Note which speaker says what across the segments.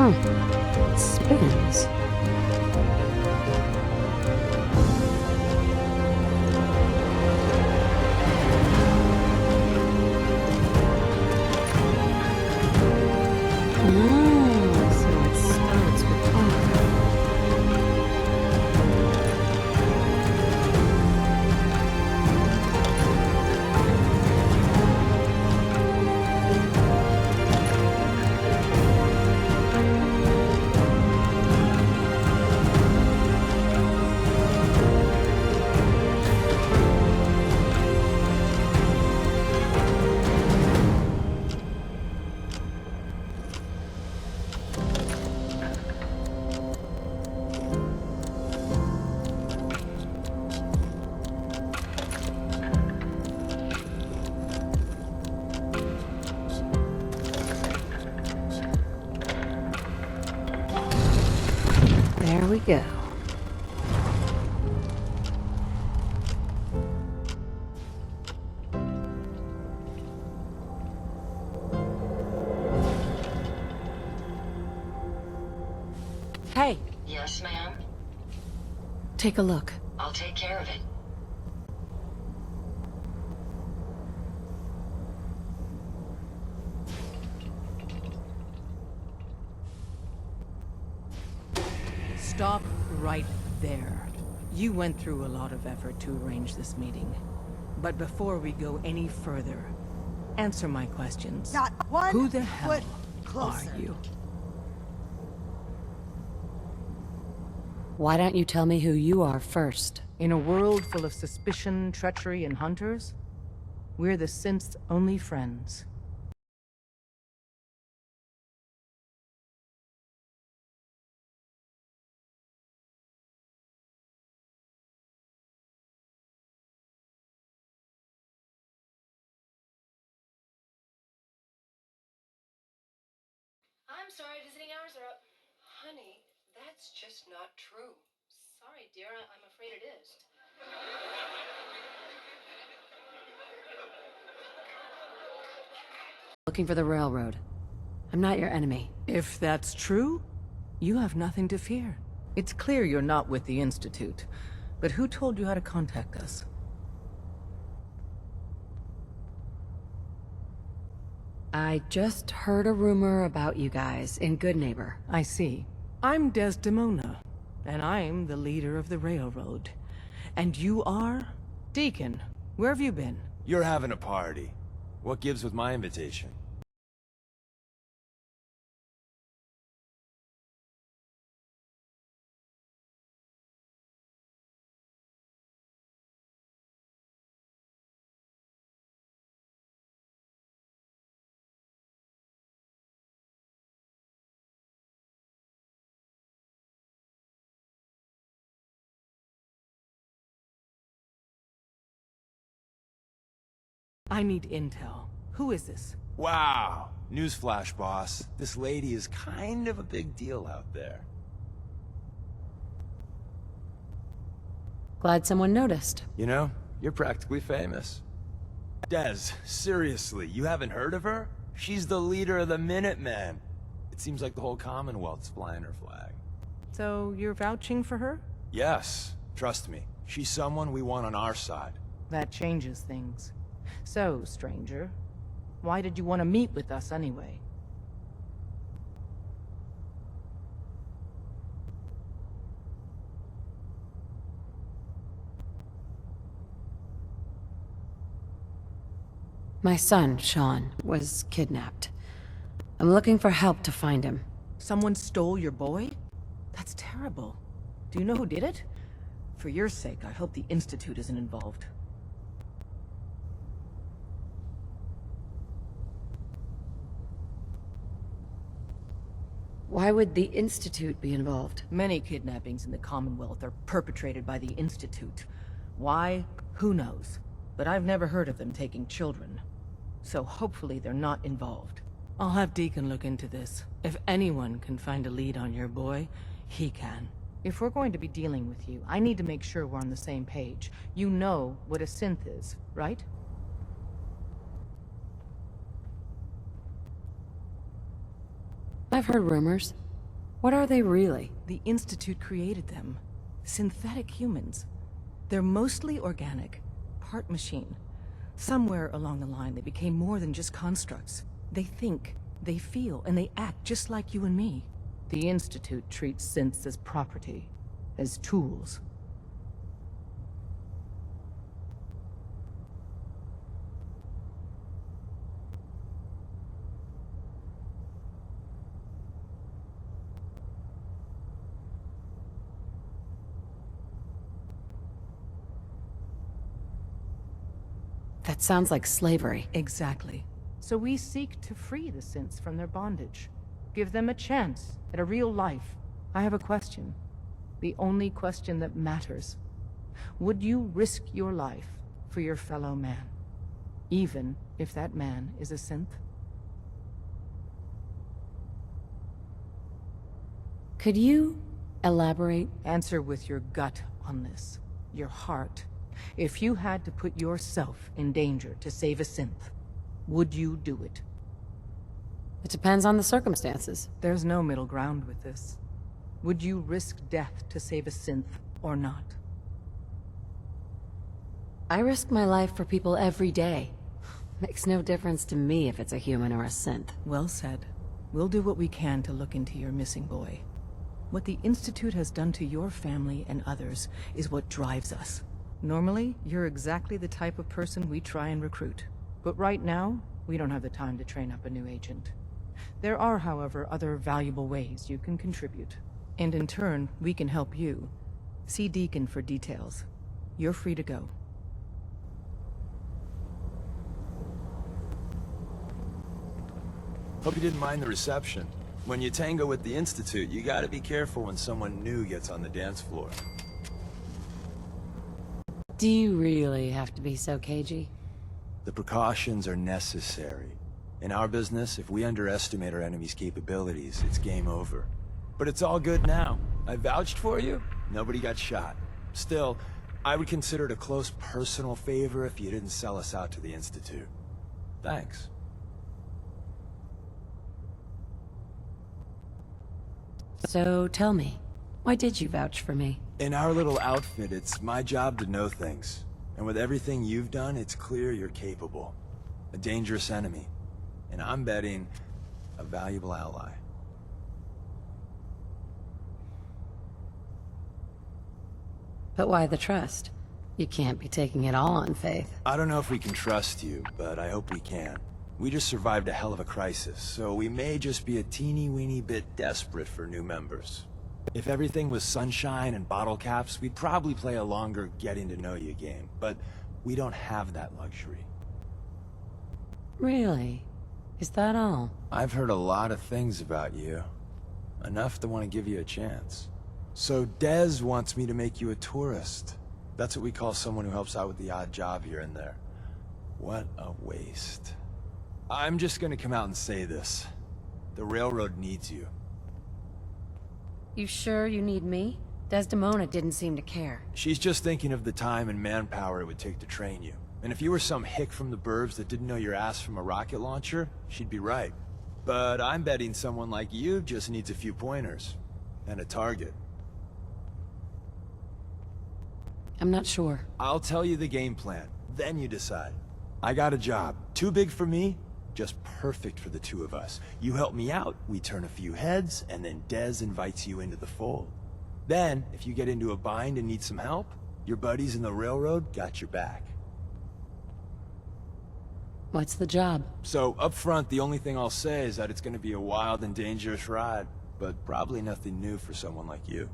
Speaker 1: It spins. So it starts with Colter. There we go. Hey,
Speaker 2: Yes, ma'am.
Speaker 1: take a look.
Speaker 2: I'll take care of it.
Speaker 3: Stop right there. You went through a lot of effort to arrange this meeting. But before we go any further, answer my questions.
Speaker 4: Not one
Speaker 3: Who the hell
Speaker 4: foot closer.
Speaker 3: are you?
Speaker 1: Why don't you tell me who you are first?
Speaker 3: In a world full of suspicion, treachery, and hunters, we're the synth's only friends.
Speaker 5: I'm sorry, visiting hours are up. Honey, that's just not true. Sorry, dear, I'm afraid it is.
Speaker 1: Looking for the railroad. I'm not your enemy.
Speaker 3: If that's true, you have nothing to fear. It's clear you're not with the Institute. But who told you how to contact us?
Speaker 1: I just heard a rumor about you guys in Good Neighbor.
Speaker 3: I see. I'm Desdemona, and I'm the leader of the railroad. And you are? Deacon, where have you been?
Speaker 6: You're having a party. What gives with my invitation?
Speaker 3: I need intel. Who is this?
Speaker 6: Wow! Newsflash, boss. This lady is kind of a big deal out there.
Speaker 1: Glad someone noticed.
Speaker 6: You know, you're practically famous. Des, seriously, you haven't heard of her? She's the leader of the Minutemen. It seems like the whole Commonwealth's flying her flag.
Speaker 3: So, you're vouching for her?
Speaker 6: Yes, trust me. She's someone we want on our side.
Speaker 3: That changes things. So, stranger, why did you want to meet with us anyway?
Speaker 1: My son, Sean, was kidnapped. I'm looking for help to find him.
Speaker 3: Someone stole your boy? That's terrible. Do you know who did it? For your sake, I hope the Institute isn't involved.
Speaker 1: Why would the Institute be involved?
Speaker 3: Many kidnappings in the Commonwealth are perpetrated by the Institute. Why? Who knows? But I've never heard of them taking children. So hopefully they're not involved. I'll have Deacon look into this. If anyone can find a lead on your boy, he can. If we're going to be dealing with you, I need to make sure we're on the same page. You know what a synth is, right?
Speaker 1: I've heard rumors. What are they really?
Speaker 3: The Institute created them. Synthetic humans. They're mostly organic, part machine. Somewhere along the line, they became more than just constructs. They think, they feel, and they act just like you and me. The Institute treats synths as property, as tools.
Speaker 1: That sounds like slavery.
Speaker 3: Exactly. So we seek to free the synths from their bondage. Give them a chance at a real life. I have a question. The only question that matters. Would you risk your life for your fellow man? Even if that man is a synth?
Speaker 1: Could you elaborate?
Speaker 3: Answer with your gut on this. Your heart. If you had to put yourself in danger to save a synth, would you do it?
Speaker 1: It depends on the circumstances.
Speaker 3: There's no middle ground with this. Would you risk death to save a synth or not?
Speaker 1: I risk my life for people every day. Makes no difference to me if it's a human or a synth.
Speaker 3: Well said. We'll do what we can to look into your missing boy. What the Institute has done to your family and others is what drives us. Normally, you're exactly the type of person we try and recruit. But right now, we don't have the time to train up a new agent. There are, however, other valuable ways you can contribute. And in turn, we can help you. See Deacon for details. You're free to go.
Speaker 6: Hope you didn't mind the reception. When you tango with the Institute, you gotta be careful when someone new gets on the dance floor.
Speaker 1: Do you really have to be so cagey?
Speaker 6: The precautions are necessary. In our business, if we underestimate our enemy's capabilities, it's game over. But it's all good now. I vouched for you. Nobody got shot. Still, I would consider it a close personal favor if you didn't sell us out to the Institute. Thanks.
Speaker 1: So tell me, why did you vouch for me?
Speaker 6: In our little outfit, it's my job to know things. And with everything you've done, it's clear you're capable. A dangerous enemy. And I'm betting, a valuable ally.
Speaker 1: But why the trust? You can't be taking it all on faith.
Speaker 6: I don't know if we can trust you, but I hope we can. We just survived a hell of a crisis, so we may just be a teeny-weeny bit desperate for new members. If everything was sunshine and bottle caps, we'd probably play a longer getting-to-know-you game, but we don't have that luxury.
Speaker 1: Really? Is that all?
Speaker 6: I've heard a lot of things about you. Enough to want to give you a chance. So Dez wants me to make you a tourist. That's what we call someone who helps out with the odd job here and there. What a waste. I'm just gonna come out and say this. The railroad needs you.
Speaker 1: You sure you need me? Desdemona didn't seem to care.
Speaker 6: She's just thinking of the time and manpower it would take to train you. And if you were some hick from the burbs that didn't know your ass from a rocket launcher, she'd be right. But I'm betting someone like you just needs a few pointers. And a target.
Speaker 1: I'm not sure.
Speaker 6: I'll tell you the game plan, then you decide. I got a job. Too big for me, just perfect for the two of us. You help me out, we turn a few heads, and then Dez invites you into the fold. Then, if you get into a bind and need some help, your buddies in the railroad got your back.
Speaker 1: What's the job?
Speaker 6: So, up front, the only thing I'll say is that it's gonna be a wild and dangerous ride, but probably nothing new for someone like you.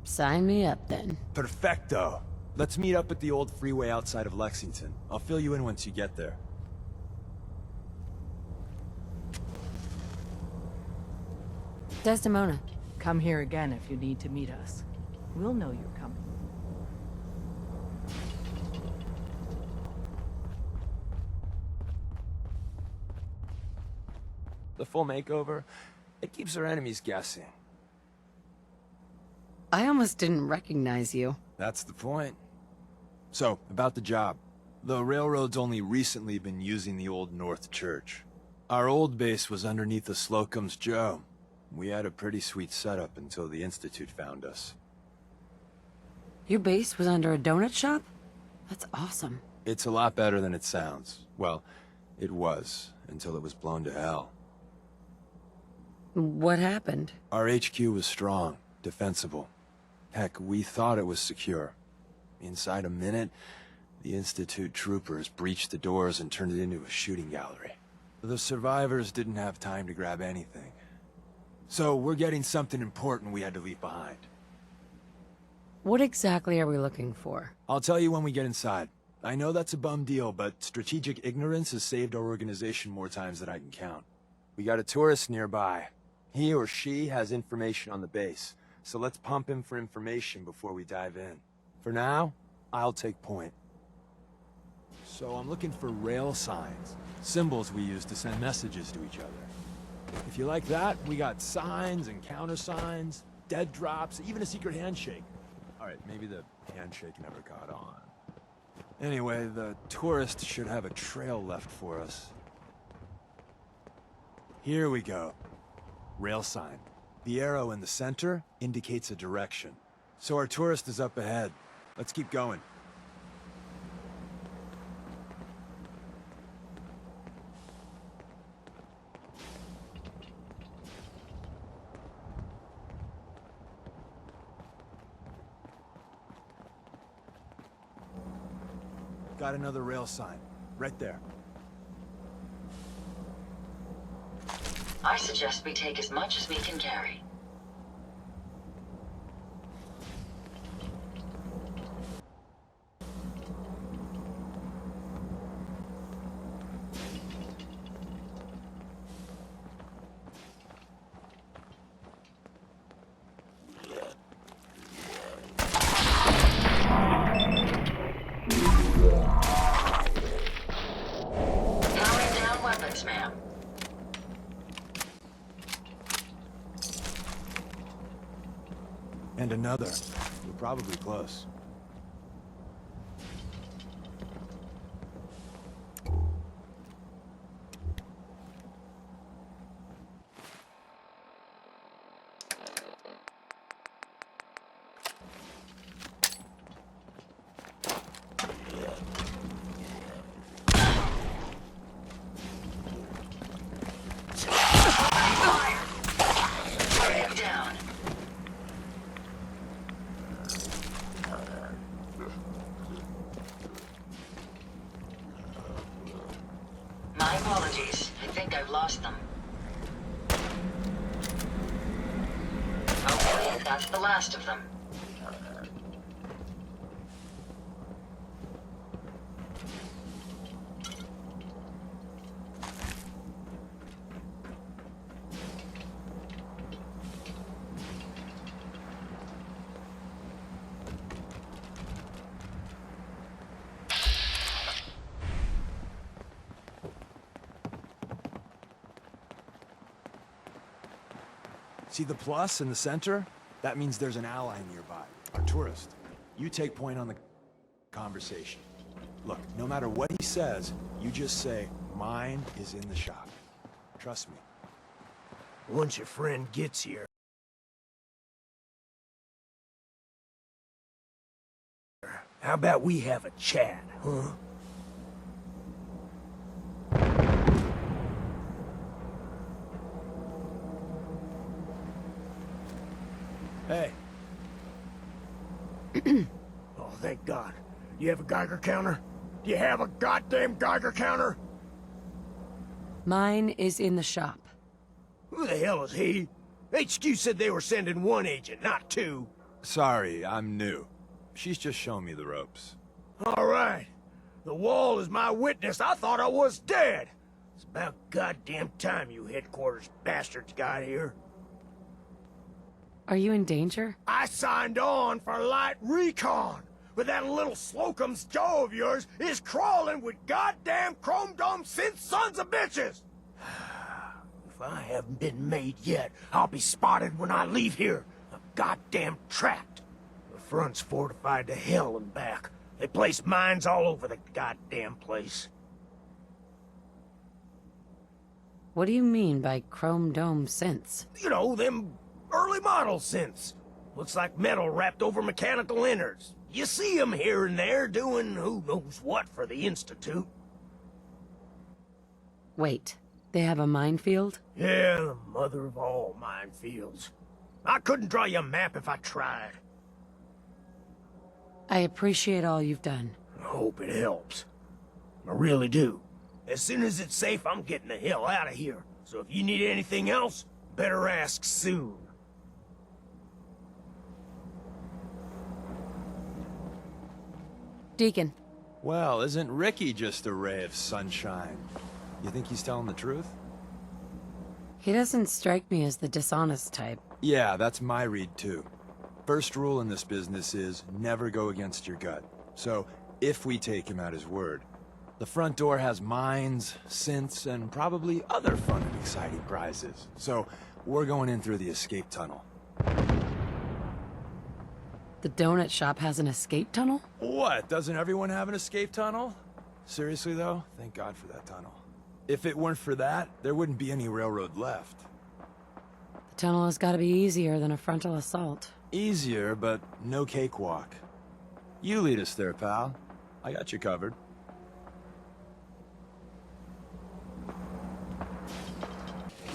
Speaker 1: Sign me up, then.
Speaker 6: Perfecto! Let's meet up at the old freeway outside of Lexington. I'll fill you in once you get there.
Speaker 1: Desdemona.
Speaker 3: Come here again if you need to meet us. We'll know you're coming.
Speaker 6: The full makeover, it keeps our enemies guessing.
Speaker 1: I almost didn't recognize you.
Speaker 6: That's the point. So, about the job. The railroad's only recently been using the old North Church. Our old base was underneath the Slocum's Joe. We had a pretty sweet setup until the Institute found us.
Speaker 1: Your base was under a donut shop? That's awesome.
Speaker 6: It's a lot better than it sounds. Well, it was, until it was blown to hell.
Speaker 1: What happened?
Speaker 6: Our HQ was strong, defensible. Heck, we thought it was secure. Inside a minute, the Institute troopers breached the doors and turned it into a shooting gallery. The survivors didn't have time to grab anything. So we're getting something important we had to leave behind.
Speaker 1: What exactly are we looking for?
Speaker 6: I'll tell you when we get inside. I know that's a bum deal, but strategic ignorance has saved our organization more times than I can count. We got a tourist nearby. He or she has information on the base, so let's pump him for information before we dive in. For now, I'll take point. So I'm looking for rail signs, symbols we use to send messages to each other. If you like that, we got signs and countersigns, dead drops, even a secret handshake. Alright, maybe the handshake never caught on. Anyway, the tourist should have a trail left for us. Here we go. Rail sign. The arrow in the center indicates a direction. So our tourist is up ahead. Let's keep going. Got another rail sign. Right there.
Speaker 2: I suggest we take as much as we can carry. Powering down weapons, ma'am.
Speaker 6: And another. We're probably close.
Speaker 2: Fire! Down. My apologies. I think I've lost them. Okay, that's the last of them.
Speaker 6: See the plus in the center? That means there's an ally nearby, our tourist. You take point on the conversation. Look, no matter what he says, you just say, mine is in the shop. Trust me.
Speaker 4: Once your friend gets here, how about we have a chat, huh?
Speaker 6: Hey,
Speaker 4: Oh, thank God. You have a Geiger counter? Do you have a goddamn Geiger counter?
Speaker 1: Mine is in the shop.
Speaker 4: Who the hell is he? HQ said they were sending one agent, not two.
Speaker 6: sorry, I'm new. She's just showing me the ropes.
Speaker 4: All right. The wall is my witness. I thought I was dead. It's about goddamn time you headquarters bastards got here.
Speaker 1: Are you in danger?
Speaker 4: I signed on for light recon, but that little Slocum's Joe of yours is crawling with goddamn chrome dome synth sons of bitches! If I haven't been made yet, I'll be spotted when I leave here. I'm goddamn trapped. The front's fortified to hell and back. They place mines all over the goddamn place.
Speaker 1: What do you mean by chrome dome synths?
Speaker 4: You know, them early model synths. Looks like metal wrapped over mechanical innards. You see them here and there doing who knows what for the Institute.
Speaker 1: Wait, they have a minefield?
Speaker 4: Yeah, the mother of all minefields. I couldn't draw you a map if I tried.
Speaker 1: I appreciate all you've done.
Speaker 4: I hope it helps. I really do. As soon as it's safe, I'm getting the hell out of here. So if you need anything else, better ask soon.
Speaker 1: Deacon,
Speaker 6: Well, isn't Ricky just a ray of sunshine? You think he's telling the truth?
Speaker 1: he doesn't strike me as the dishonest type.
Speaker 6: Yeah, that's my read too. First rule in this business is never go against your gut. So, if we take him at his word, the front door has mines, synths, and probably other fun and exciting prizes. So, we're going in through the escape tunnel.
Speaker 1: The donut shop has an escape tunnel?
Speaker 6: What? Doesn't everyone have an escape tunnel? Seriously though, thank God for that tunnel. If it weren't for that, there wouldn't be any railroad left.
Speaker 1: The tunnel has got to be easier than a frontal assault.
Speaker 6: Easier, but no cakewalk. You lead us there, pal. I got you covered.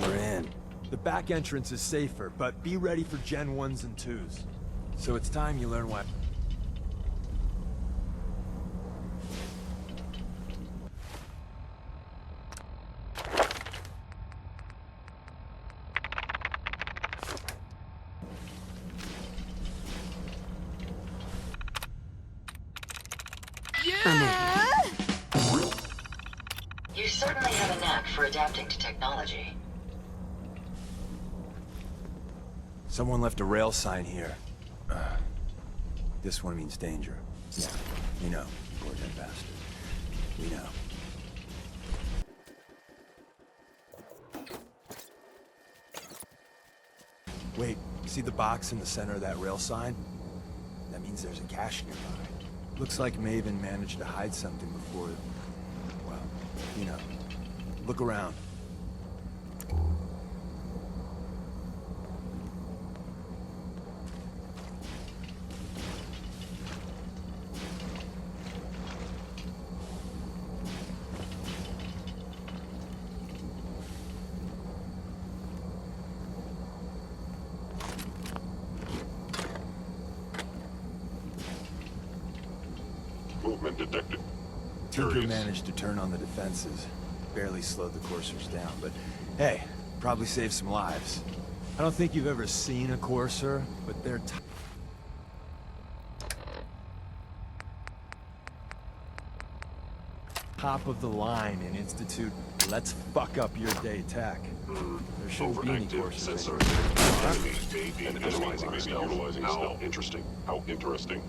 Speaker 6: We're in. The back entrance is safer, but be ready for Gen 1s and 2s. So it's time you learn why.
Speaker 2: You certainly have a knack for adapting to technology.
Speaker 6: Someone left a rail sign here. This one means danger. Yeah, we know, poor dead bastard. We know. Wait, see the box in the center of that rail sign? That means there's a cache nearby. Looks like Maven managed to hide something before... well, you know. Look around.
Speaker 7: Movement detected.
Speaker 6: Tinker managed to turn on the defenses. Barely slowed the coursers down, but hey, probably saved some lives. I don't think you've ever seen a courser, but they're top of the line in Institute. Let's fuck up your day tech. There shouldn't be any
Speaker 7: Overactive
Speaker 6: coursers
Speaker 7: sensor.
Speaker 6: anymore.
Speaker 7: Enemy and analyzing maybe utilizing stealth. Interesting. How interesting.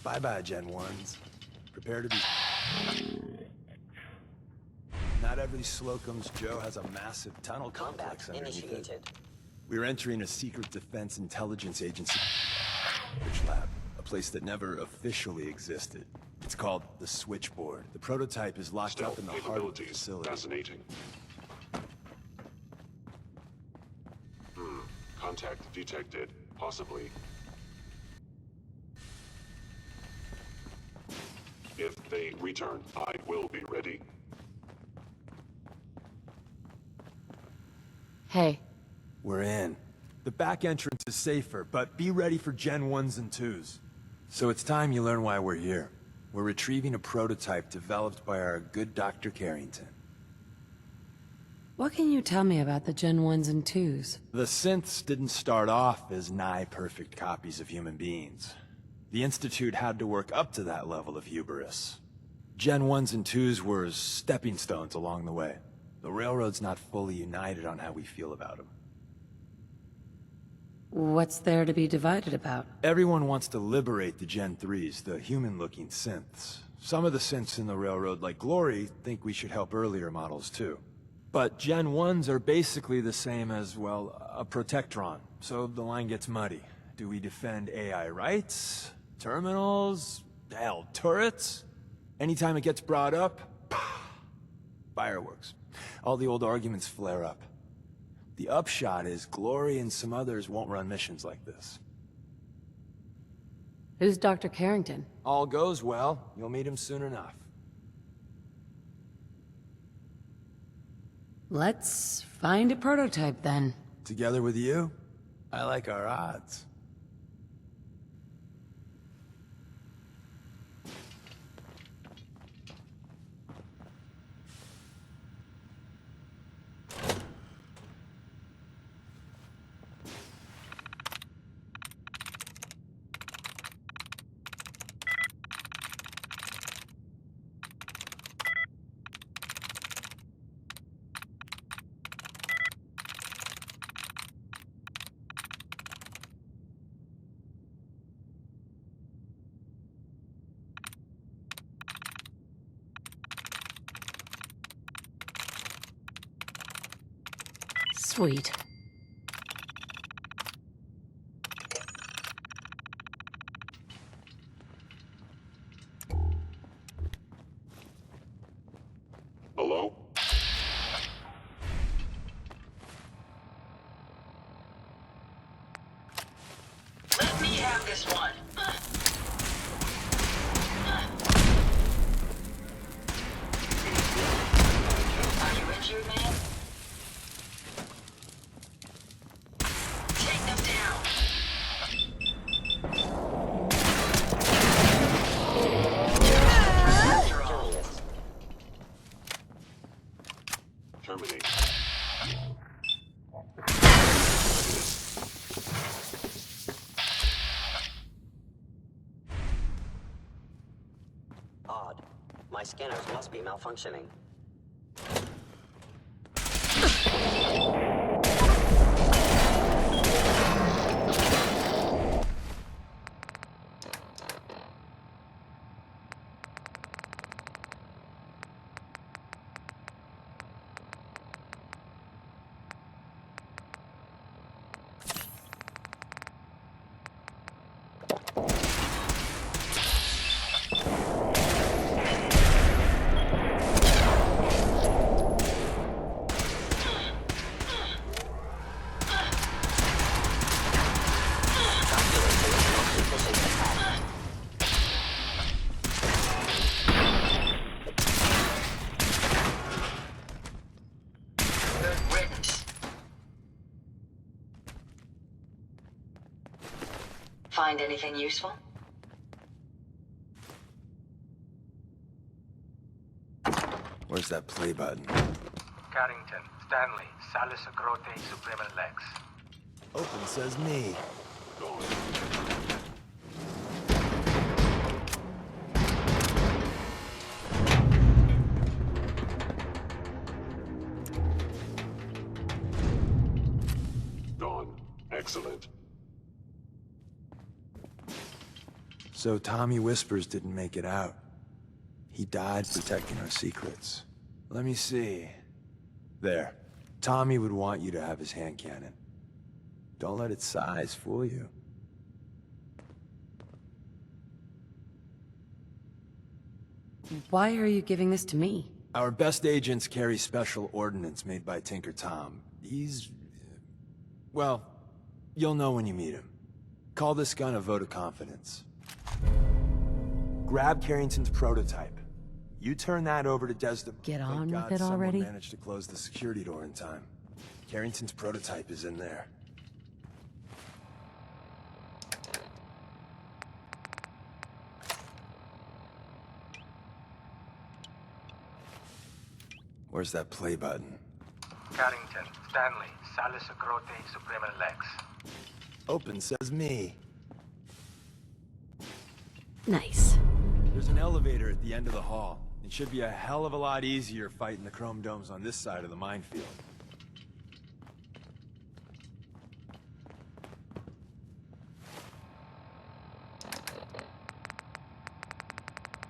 Speaker 6: Bye-bye, Gen 1s. Prepare to be... Not every Slocum's Joe has a massive tunnel complex underneath it. We're entering a secret defense intelligence agency research lab, a place that never officially existed. It's called the Switchboard. The prototype is locked up in the heart of the facility.
Speaker 7: Fascinating. Contact detected. Possibly. If they return, I will be ready.
Speaker 1: Hey,
Speaker 6: We're in. The back entrance is safer, but be ready for Gen 1s and 2s. So it's time you learn why we're here. We're retrieving a prototype developed by our good Dr. Carrington.
Speaker 1: What can you tell me about the Gen 1s and 2s?
Speaker 6: The synths didn't start off as nigh-perfect copies of human beings. The Institute had to work up to that level of hubris. Gen 1s and 2s were stepping stones along the way. The Railroad's not fully united on how we feel about them.
Speaker 1: What's there to be divided about?
Speaker 6: Everyone wants to liberate the Gen 3s, the human-looking synths. Some of the synths in the Railroad, like Glory, think we should help earlier models too. But Gen 1s are basically the same as, well, a Protectron, so the line gets muddy. Do we defend AI rights? Terminals? Hell, turrets? Anytime it gets brought up, fireworks. All the old arguments flare up. The upshot is Glory and some others won't run missions like this.
Speaker 1: Who's Dr. Carrington?
Speaker 6: All goes well, you'll meet him soon enough.
Speaker 1: Let's find a prototype then.
Speaker 6: Together with you, I like our odds.
Speaker 1: Sweet.
Speaker 7: Hello?
Speaker 2: Let me have this one. Are you injured, man? Take them down. After all.
Speaker 7: Terminate.
Speaker 8: Odd. My scanners must be malfunctioning.
Speaker 2: Good riddance. Find anything useful?
Speaker 6: Where's that play button?
Speaker 9: Carrington, Stanley, Salus Grote, Suprema Lex.
Speaker 6: Open says me.
Speaker 7: Gone. Gone. Excellent.
Speaker 6: So Tommy Whispers didn't make it out. He died protecting our secrets. Let me see. There. Tommy would want you to have his hand cannon. Don't let its size fool you.
Speaker 1: Why are you giving this to me?
Speaker 6: Our best agents carry special ordnance made by Tinker Tom. He's... well, you'll know when you meet him. Call this gun a vote of confidence. Grab Carrington's prototype. You turn that over to Desmond.
Speaker 1: Get
Speaker 6: Thank
Speaker 1: on
Speaker 6: God
Speaker 1: with it already?
Speaker 6: Someone managed to close the security door in time. Carrington's prototype is in there. Where's that play button?
Speaker 9: Carrington, Stanley, Salus Grote Supreme Lex.
Speaker 6: Open says me.
Speaker 1: Nice.
Speaker 6: There's an elevator at the end of the hall. It should be a hell of a lot easier fighting the chrome domes on this side of the minefield.